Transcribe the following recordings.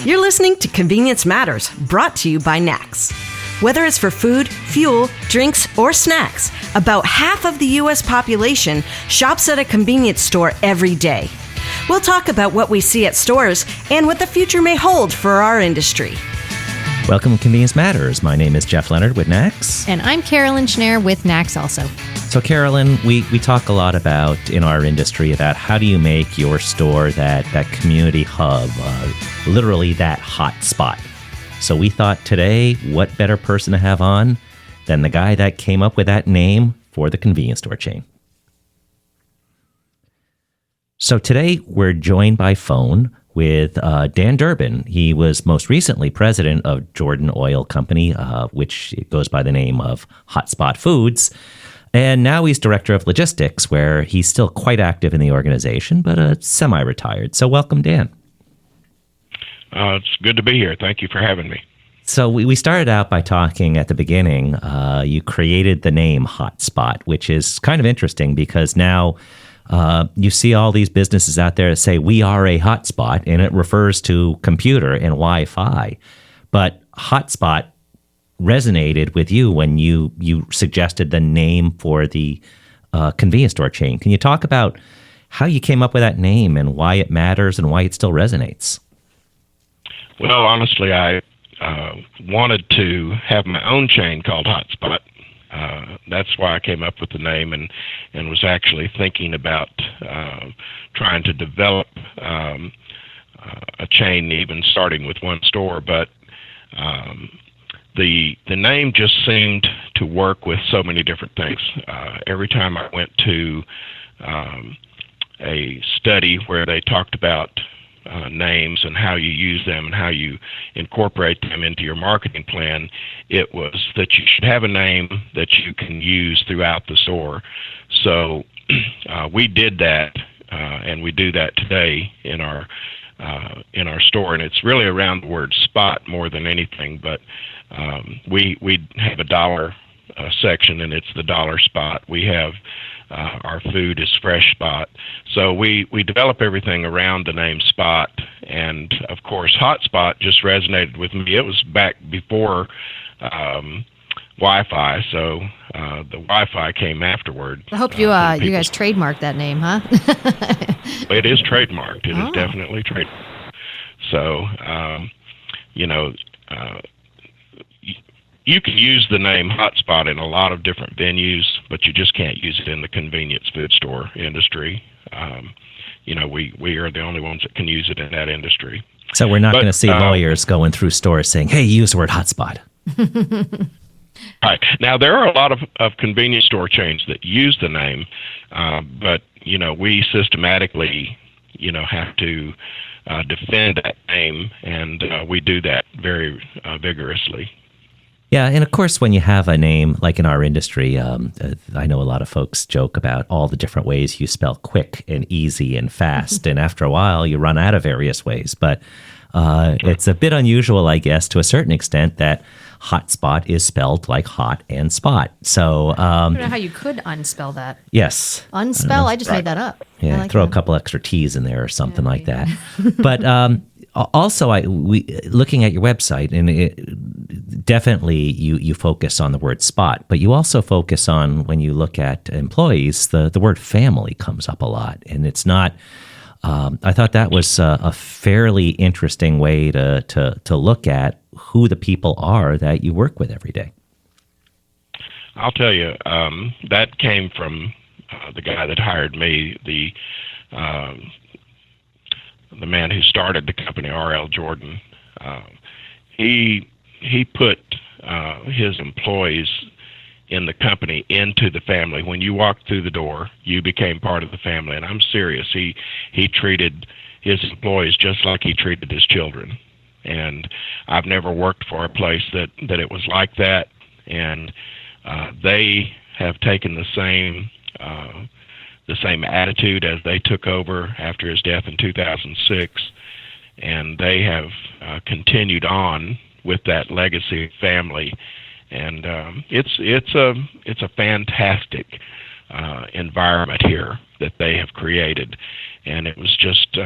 You're listening to Convenience Matters, brought to you by NACS. Whether it's for food, fuel, drinks, or snacks, about half of the U.S. population shops at a convenience store every day. We'll talk about what we see at stores and what the future may hold for our industry. Welcome to Convenience Matters. My name is Jeff Lenard with NACS. And I'm Carolyn Schnare with NACS also. So Carolyn, we talk a lot about in our industry about how do you make your store that community hub, literally that hot spot. So we thought today, what better person to have on than the guy that came up with that name for the convenience store chain. So today we're joined by phone with Dan Durbin. He was most recently president of Jordan Oil Company, which goes by the name of Hotspot Foods. And now he's director of logistics, where he's still quite active in the organization, but semi-retired. So welcome, Dan. It's good to be here. Thank you for having me. So we started out by talking at the beginning. You created the name Hotspot, which is kind of interesting because now you see all these businesses out there that say, we are a hotspot, and it refers to computer and Wi-Fi. But hotspot resonated with you when you suggested the name for the convenience store chain. Can you talk about how you came up with that name and why it matters and why it still resonates? Well, honestly, I wanted to have my own chain called Hotspot. That's why I came up with the name and was actually thinking about trying to develop a chain, even starting with one store. But the name just seemed to work with so many different things. Every time I went to a study where they talked about names and how you use them and how you incorporate them into your marketing plan, it was that you should have a name that you can use throughout the store. So we did that, and we do that today in our store, and it's really around the word spot more than anything. But we have a dollar section, and it's the dollar spot. We have our food is fresh spot. So we develop everything around the name Spot, and of course Hotspot just resonated with me. It was back before Wi-Fi, so the Wi-Fi came afterward. I hope you guys trademarked that name, huh? It is trademarked. It is definitely trademarked. So, you can use the name Hotspot in a lot of different venues, but you just can't use it in the convenience food store industry. We are the only ones that can use it in that industry. So we're not going to see lawyers going through stores saying, hey, use the word hotspot. Right. Now, there are a lot of convenience store chains that use the name, but, we systematically, have to defend that name, and we do that very vigorously. Yeah, and of course, when you have a name, like in our industry, I know a lot of folks joke about all the different ways you spell quick and easy and fast, and after a while, you run out of various ways. But it's a bit unusual, I guess, to a certain extent, that hotspot is spelled like hot and spot. So I don't know how you could unspell that. Yes. Unspell? I just made that up. Yeah, throw a couple extra T's in there or something like that. But also, looking at your website, and definitely you focus on the word spot, but you also focus on, when you look at employees, the word family comes up a lot. And it's not, I thought that was a fairly interesting way to look at who the people are that you work with every day. I'll tell you, that came from the guy that hired me, the man who started the company, R.L. Jordan. He put his employees in the company into the family. When you walked through the door, you became part of the family. And I'm serious. He treated his employees just like he treated his children. And I've never worked for a place that it was like that. And they have taken the same attitude as they took over after his death in 2006, and they have continued on with that legacy of family. And it's a fantastic environment here that they have created, and it was just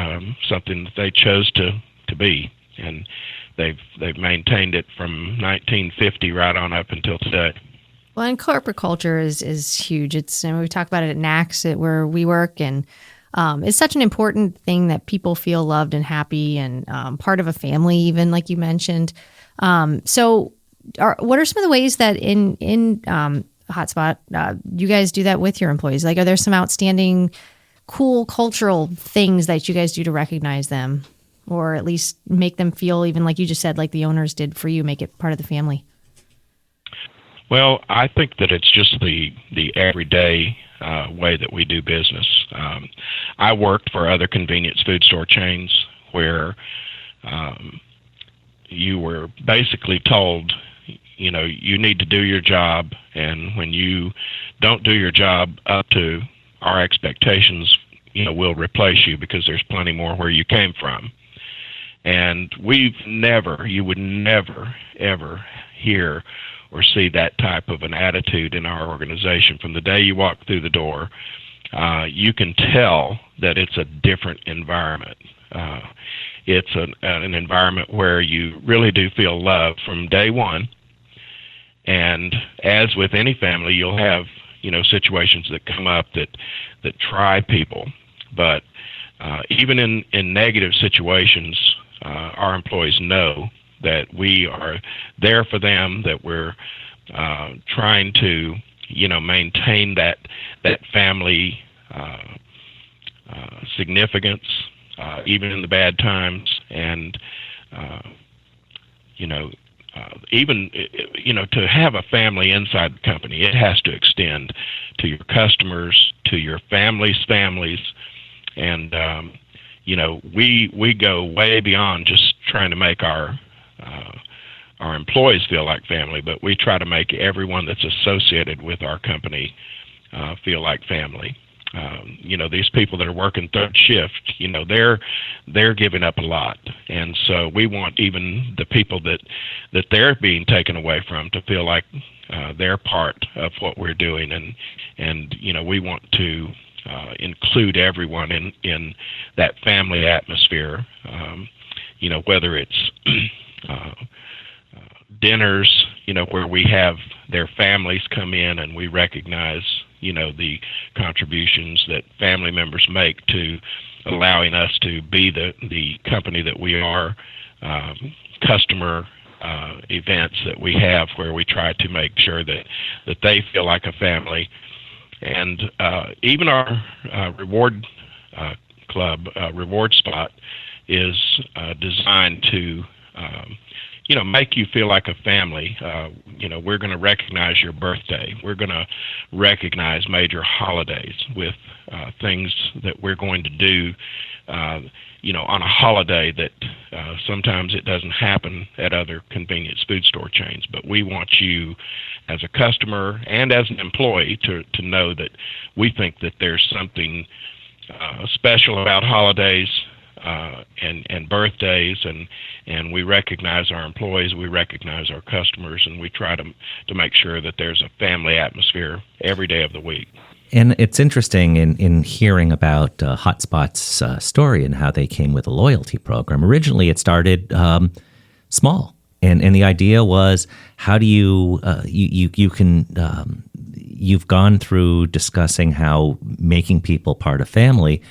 something that they chose to be. and they've maintained it from 1950 right on up until today. Well, and corporate culture is huge. And we talk about it at NACS where we work, and it's such an important thing that people feel loved and happy and part of a family, even like you mentioned. So, what are some of the ways that in Hotspot you guys do that with your employees? Like, are there some outstanding, cool cultural things that you guys do to recognize them, or at least make them feel, even like you just said, like the owners did for you, make it part of the family? Well, I think that it's just the everyday way that we do business. I worked for other convenience food store chains where you were basically told, you need to do your job, and when you don't do your job up to our expectations, we'll replace you because there's plenty more where you came from. And you would never, ever hear or see that type of an attitude in our organization. From the day you walk through the door, you can tell that it's a different environment. It's an environment where you really do feel love from day one. And as with any family, you'll have situations that come up that try people. But even in negative situations, our employees know that we are there for them, that we're trying to, maintain that family significance, even in the bad times, and even to have a family inside the company, it has to extend to your customers, to your families, and we go way beyond just trying to make our employees feel like family, but we try to make everyone that's associated with our company feel like family. These people that are working third shift, they're giving up a lot, and so we want even the people that they're being taken away from to feel like they're part of what we're doing, and we want to include everyone in that family atmosphere. Whether it's dinners, where we have their families come in and we recognize, the contributions that family members make to allowing us to be the company that we are, customer events that we have where we try to make sure that they feel like a family. And even our reward club, Reward Spot, is designed to make you feel like a family. We're going to recognize your birthday. We're going to recognize major holidays with things that we're going to do, on a holiday that sometimes it doesn't happen at other convenience food store chains. But we want you as a customer and as an employee to know that we think that there's something special about holidays and birthdays, and we recognize our employees, we recognize our customers, and we try to make sure that there's a family atmosphere every day of the week. And it's interesting in hearing about Hotspot's story and how they came with a loyalty program. Originally, it started small, and the idea was, how do you've gone through discussing how making people part of family,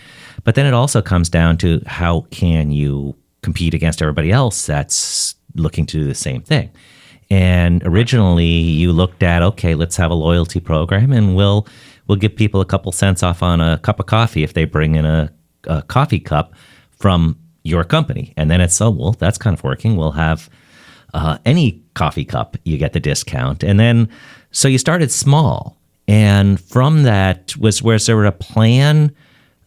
but then it also comes down to how can you compete against everybody else that's looking to do the same thing. And originally, you looked at, okay, let's have a loyalty program, and we'll give people a couple cents off on a cup of coffee if they bring in a coffee cup from your company. And then it's, that's kind of working. We'll have any coffee cup, you get the discount. And then, so you started small. And from that, was there a plan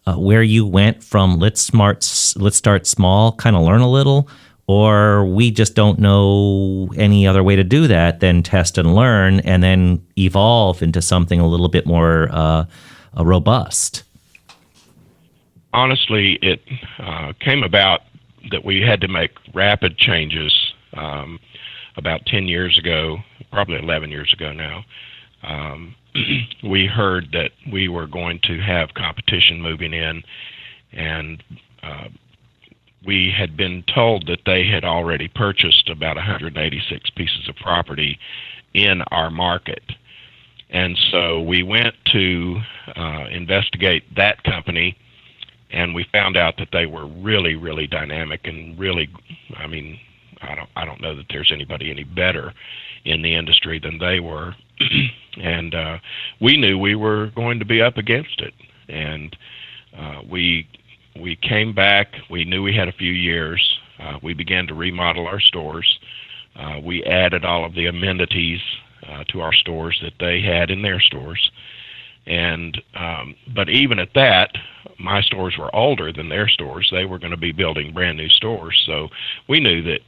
where you went from let's start small, kind of learn a little, or we just don't know any other way to do that than test and learn and then evolve into something a little bit more robust? Honestly, it came about that we had to make rapid changes about 10 years ago, probably 11 years ago now. We heard that we were going to have competition moving in, and we had been told that they had already purchased about 186 pieces of property in our market. And so we went to investigate that company, and we found out that they were really, really dynamic and really, I mean, I don't know that there's anybody any better in the industry than they were. And we knew we were going to be up against it. And we came back. We knew we had a few years. We began to remodel our stores. We added all of the amenities to our stores that they had in their stores. And but even at that, my stores were older than their stores. They were going to be building brand new stores. So we knew that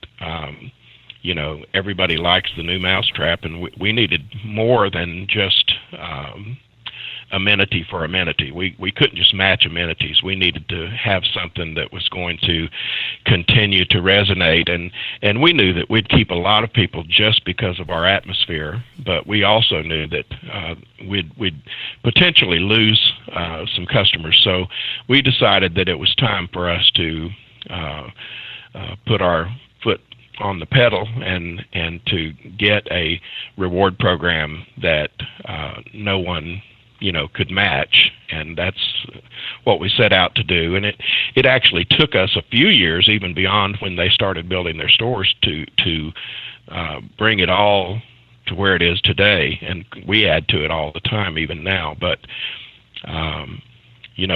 everybody likes the new mousetrap, and we needed more than just amenity for amenity. We couldn't just match amenities. We needed to have something that was going to continue to resonate, and we knew that we'd keep a lot of people just because of our atmosphere, but we also knew that we'd potentially lose some customers. So we decided that it was time for us to put our foot on the pedal and to get a reward program that no one could match. And that's what we set out to do. And it actually took us a few years, even beyond when they started building their stores, to bring it all to where it is today. And we add to it all the time, even now. But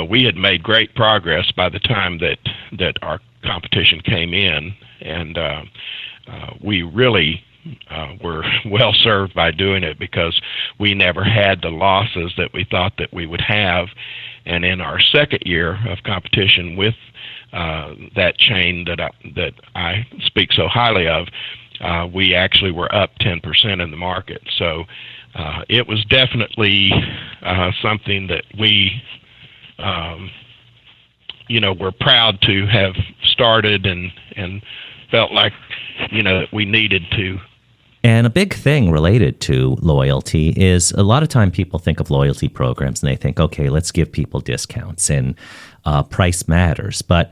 we had made great progress by the time that our competition came in, and we really were well served by doing it, because we never had the losses that we thought that we would have. And in our second year of competition with that chain that I speak so highly of, we actually were up 10% in the market. So it was definitely something that we we're proud to have started and felt like that we needed to. And a big thing related to loyalty is a lot of time people think of loyalty programs and they think, okay, let's give people discounts and price matters. But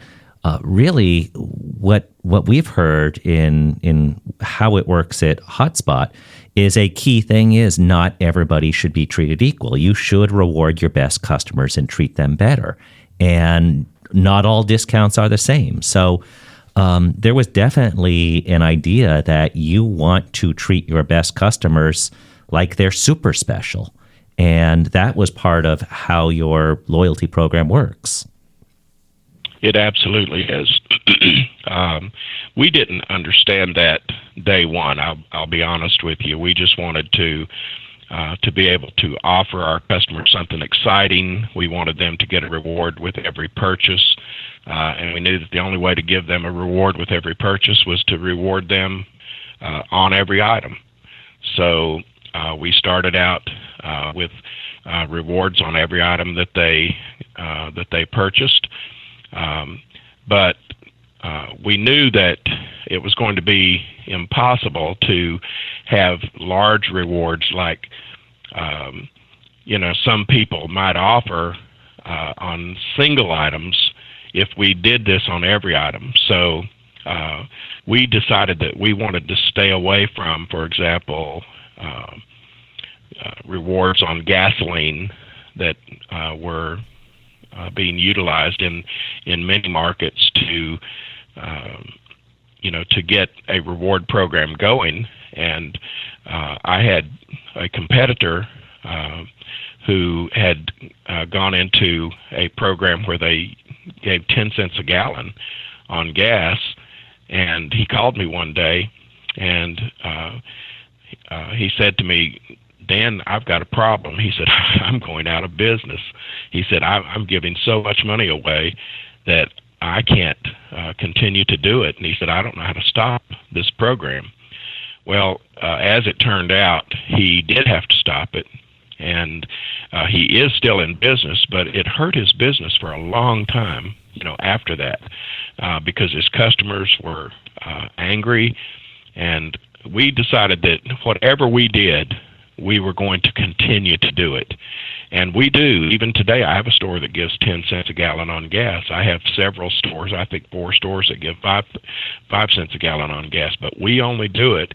really what we've heard in how it works at Hotspot is a key thing is not everybody should be treated equal. You should reward your best customers and treat them better. And not all discounts are the same. So there was definitely an idea that you want to treat your best customers like they're super special. And that was part of how your loyalty program works. It absolutely is. We didn't understand that day one. I'll be honest with you. We just wanted to be able to offer our customers something exciting. We wanted them to get a reward with every purchase, and we knew that the only way to give them a reward with every purchase was to reward them on every item. So we started out with rewards on every item that they purchased, but we knew that it was going to be impossible to have large rewards like some people might offer on single items if we did this on every item. So we decided that we wanted to stay away from, for example, rewards on gasoline that were being utilized in many markets to get a reward program going. And I had a competitor who had gone into a program where they gave 10 cents a gallon on gas, and he called me one day, and he said to me, "Dan, I've got a problem." He said, "I'm going out of business." He said, I'm giving so much money away that I can't continue to do it. And he said, "I don't know how to stop this program." Well, as it turned out, he did have to stop it, and he is still in business, but it hurt his business for a long time, after that, because his customers were angry, and we decided that whatever we did, we were going to continue to do it. And we do. Even today, I have a store that gives 10 cents a gallon on gas. I have several stores, I think 4 stores, that give 5 cents a gallon on gas. But we only do it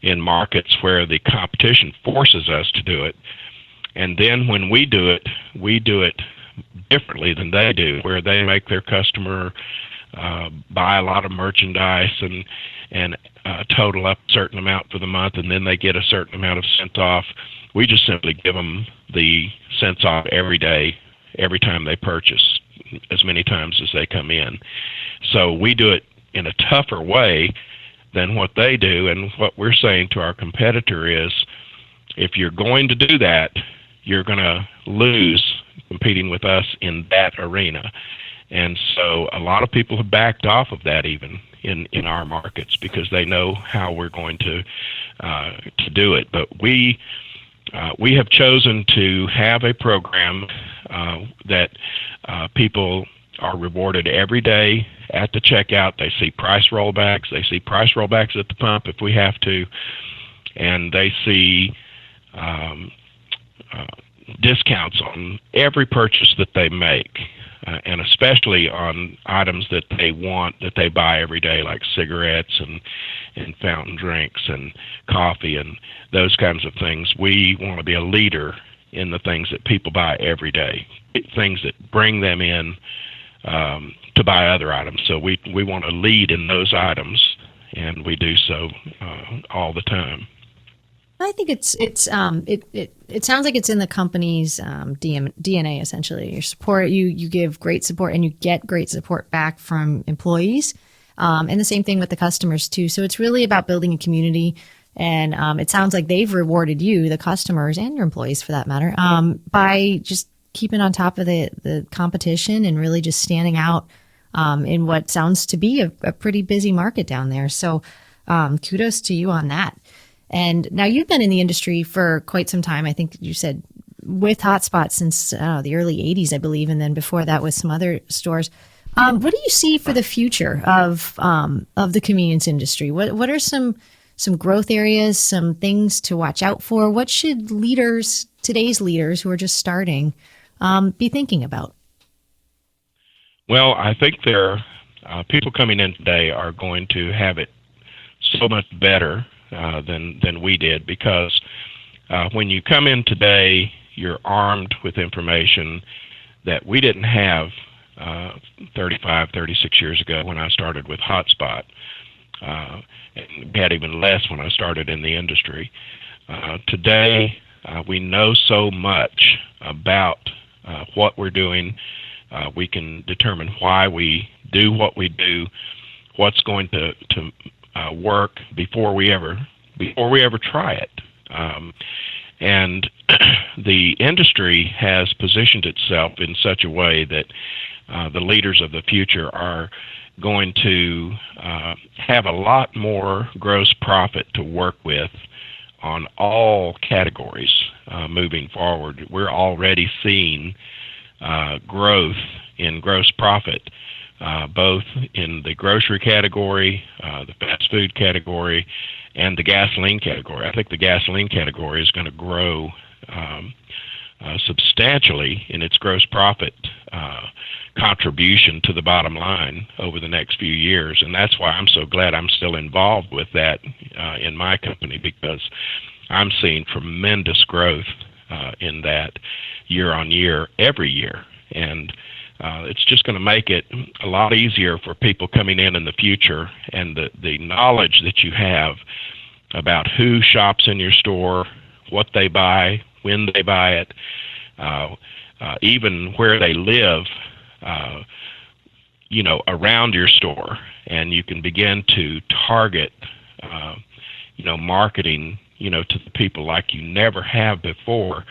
in markets where the competition forces us to do it. And then when we do it differently than they do, where they make their customer buy a lot of merchandise and total up a certain amount for the month, and then they get a certain amount of cents off. We just simply give them the cents off every day, every time they purchase, as many times as they come in. So we do it in a tougher way than what they do, and what we're saying to our competitor is, if you're going to do that, you're going to lose competing with us in that arena. And so a lot of people have backed off of that even in our markets, because they know how we're going to do it. But we have chosen to have a program that people are rewarded every day at the checkout. They see price rollbacks. They see price rollbacks at the pump if we have to, and they see discounts on every purchase that they make. And especially on items that they want, that they buy every day, like cigarettes and fountain drinks and coffee and those kinds of things. We want to be a leader in the things that people buy every day, things that bring them in to buy other items. So we want to lead in those items, and we do so all the time. I think it sounds like it's in the company's DNA, essentially. Your support, you give great support, and you get great support back from employees, and the same thing with the customers too. So it's really about building a community, and it sounds like they've rewarded you, the customers, and your employees for that matter, by just keeping on top of the competition and really just standing out in what sounds to be a pretty busy market down there. So kudos to you on that. And now you've been in the industry for quite some time. I think you said with Hotspot since the early 80s, I believe, and then before that with some other stores. What do you see for the future of the convenience industry? What are some growth areas, some things to watch out for? What should today's leaders who are just starting, be thinking about? Well, I think people coming in today are going to have it so much better than we did, because when you come in today, you're armed with information that we didn't have 35, 36 years ago when I started with Hotspot. And we had even less when I started in the industry. Today, we know so much about what we're doing. We can determine why we do what we do, what's going to work before we ever try it. And the industry has positioned itself in such a way that the leaders of the future are going to have a lot more gross profit to work with on all categories moving forward. We're already seeing growth in gross profit, both in the grocery category, the fast food category, and the gasoline category. I think the gasoline category is going to grow substantially in its gross profit contribution to the bottom line over the next few years. And that's why I'm so glad I'm still involved with that in my company, because I'm seeing tremendous growth in that year on year, every year. And it's just going to make it a lot easier for people coming in the future, and the knowledge that you have about who shops in your store, what they buy, when they buy it, even where they live, around your store. And you can begin to target, marketing, to the people like you never have before.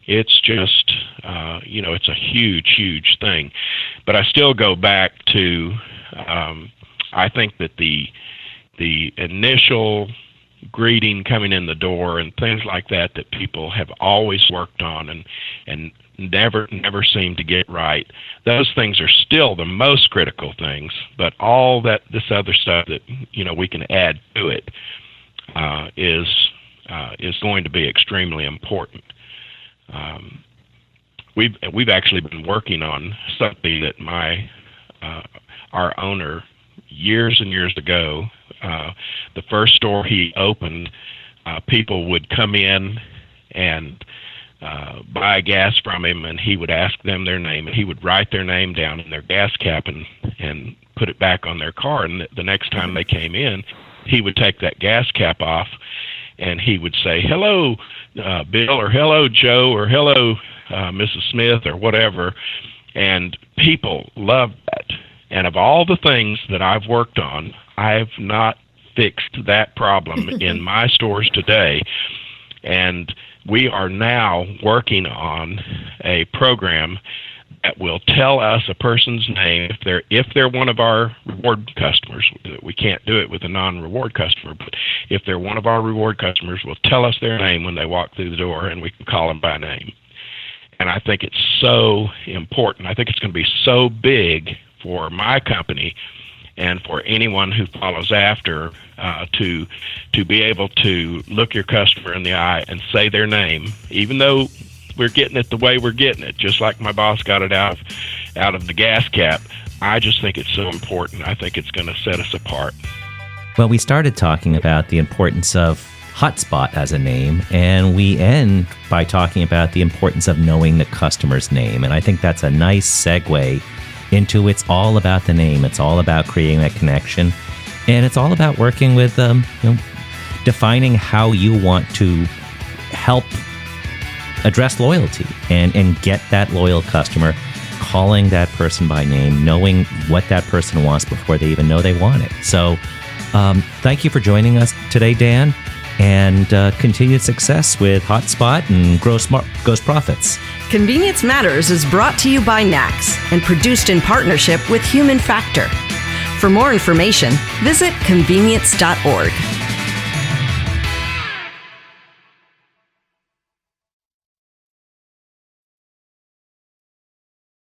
It's just, it's a huge, huge thing. But I still go back to, I think that the initial greeting coming in the door and things like that people have always worked on and never seem to get right, those things are still the most critical things. But all this other stuff that we can add to it is going to be extremely important. we've actually been working on something that our owner years and years ago, the first store he opened, people would come in and buy gas from him, and he would ask them their name, and he would write their name down in their gas cap and put it back on their car. And the next time they came in, he would take that gas cap off, and he would say, "Hello, Bill," or "Hello, Joe," or "Hello, Mrs. Smith," or whatever. And people loved that. And of all the things that I've worked on, I've not fixed that problem in my stores today. And we are now working on a program that will tell us a person's name if they're one of our reward customers. We can't do it with a non-reward customer, but if they're one of our reward customers, we'll tell us their name when they walk through the door, and we can call them by name. And I think it's so important. I think it's going to be so big for my company and for anyone who follows after to be able to look your customer in the eye and say their name, even though we're getting it the way we're getting it, just like my boss got it out of the gas cap. I just think it's so important. I think it's going to set us apart. Well, we started talking about the importance of Hotspot as a name, and we end by talking about the importance of knowing the customer's name. And I think that's a nice segue into it's all about the name. It's all about creating that connection. And it's all about working with, defining how you want to help address loyalty and get that loyal customer, calling that person by name, knowing what that person wants before they even know they want it. So thank you for joining us today, Dan, and continued success with Hotspot and gross profits. Convenience Matters is brought to you by NACS and produced in partnership with Human Factor. For more information, visit convenience.org.